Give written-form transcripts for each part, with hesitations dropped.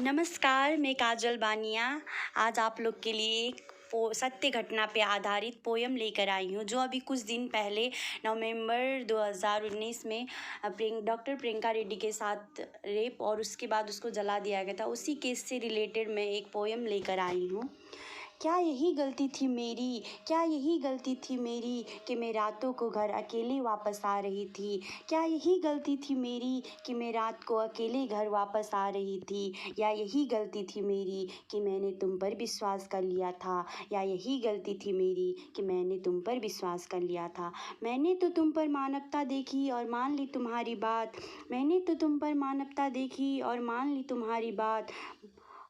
नमस्कार, मैं काजल बानिया आज आप लोग के लिए एक सत्य घटना पे आधारित पोयम लेकर आई हूँ, जो अभी कुछ दिन पहले नवंबर 2019 में डॉक्टर प्रियंका रेड्डी के साथ रेप और उसके बाद उसको जला दिया गया था। उसी केस से रिलेटेड मैं एक पोयम लेकर आई हूँ। क्या यही गलती थी मेरी, क्या यही गलती थी मेरी कि मैं रातों को घर अकेले वापस आ रही थी। क्या यही गलती थी मेरी कि मैं रात को अकेले घर वापस आ रही थी। या यही गलती थी मेरी कि मैंने तुम पर विश्वास कर लिया था। या यही गलती थी मेरी कि मैंने तुम पर विश्वास कर लिया था। मैंने तो तुम पर मानवता देखी और मान ली तुम्हारी बात। मैंने तो तुम पर मानवता देखी और मान ली तुम्हारी बात।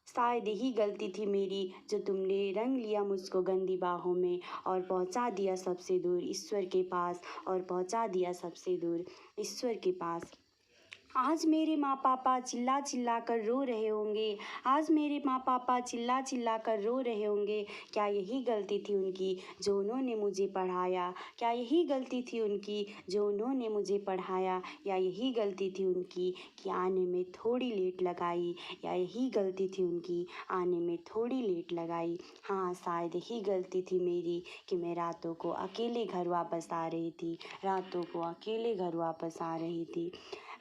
शायद यही गलती थी मेरी जो तुमने रंग लिया मुझको गंदी बाहों में और पहुंचा दिया सबसे दूर ईश्वर के पास। और पहुंचा दिया सबसे दूर ईश्वर के पास। आज मेरे माँ पापा चिल्ला चिल्ला कर रो रहे होंगे। आज मेरे माँ पापा चिल्ला चिल्ला कर रो रहे होंगे। क्या यही गलती थी उनकी जो उन्होंने मुझे पढ़ाया। क्या यही गलती थी उनकी जो उन्होंने मुझे पढ़ाया। या यही गलती थी उनकी कि आने में थोड़ी लेट लगाई। या यही गलती थी उनकी आने में थोड़ी लेट लगाई। हाँ, शायद यही गलती थी मेरी कि मैं रातों को अकेले घर वापस आ रही थी। रातों को अकेले घर वापस आ रही थी।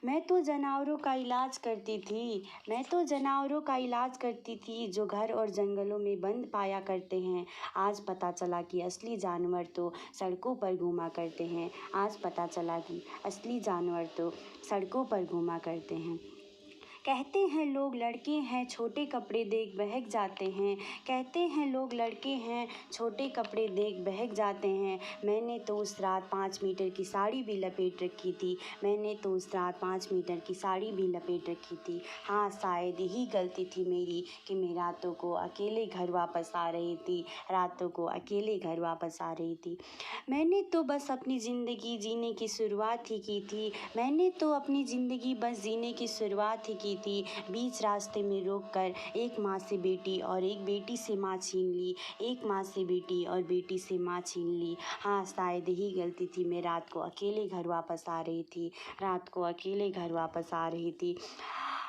मैं तो जानवरों का इलाज करती थी। मैं तो जानवरों का इलाज करती थी जो घर और जंगलों में बंद पाया करते हैं। आज पता चला कि असली जानवर तो सड़कों पर घूमा करते हैं। आज पता चला कि असली जानवर तो सड़कों पर घूमा करते हैं। कहते हैं लोग लड़के हैं छोटे कपड़े देख बहक जाते हैं। कहते हैं लोग लड़के हैं छोटे कपड़े देख बहक जाते हैं। मैंने तो उस रात 5 मीटर की साड़ी भी लपेट रखी थी। मैंने तो उस रात 5 मीटर की साड़ी भी लपेट रखी थी। हाँ, शायद यही गलती थी मेरी कि मैं रातों को अकेले घर वापस आ रही थी। रातों को अकेले घर वापस आ रही थी। मैंने तो बस अपनी ज़िंदगी जीने की शुरुआत ही की थी। मैंने तो अपनी ज़िंदगी बस जीने की शुरुआत ही की थी। बीच रास्ते में रोककर एक माँ से बेटी और एक बेटी से माँ छीन ली। एक माँ से बेटी और बेटी से माँ छीन ली। हाँ, शायद यही गलती थी। मैं रात को अकेले घर वापस आ रही थी। रात को अकेले घर वापस आ रही थी।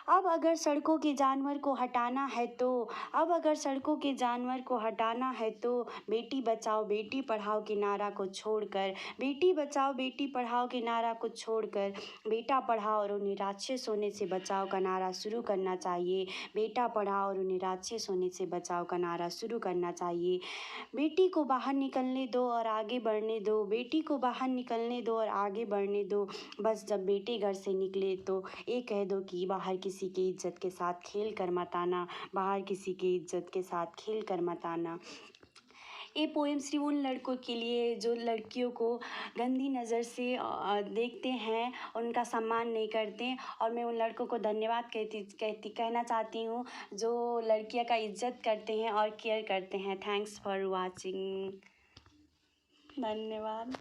अब अगर सड़कों के जानवर को हटाना है तो अब अगर सड़कों के जानवर को हटाना है तो बेटी बचाओ बेटी पढ़ाओ के नारा को छोड़कर बेटी बचाओ बेटी पढ़ाओ के नारा को छोड़कर बेटा पढ़ाओ और उन्हें राक्षस होने से बचाओ का नारा शुरू करना चाहिए। बेटा पढ़ाओ और उन्हें राक्षस होने से बचाओ का नारा शुरू करना चाहिए। बेटी को बाहर निकलने दो और आगे बढ़ने दो। बेटी को बाहर निकलने दो और आगे बढ़ने दो। बस जब बेटे घर से निकले तो ये कह दो कि बाहर किसी की इज्जत के साथ खेल कर मत आना। बाहर किसी की इज्जत के साथ खेल कर मत आना। ये पोएम सिर्फ उन लड़कों के लिए जो लड़कियों को गंदी नज़र से देखते हैं, उनका सम्मान नहीं करते। और मैं उन लड़कों को धन्यवाद कहना चाहती हूँ जो लड़कियों का इज्जत करते हैं और केयर करते हैं। Thanks for watching. धन्यवाद।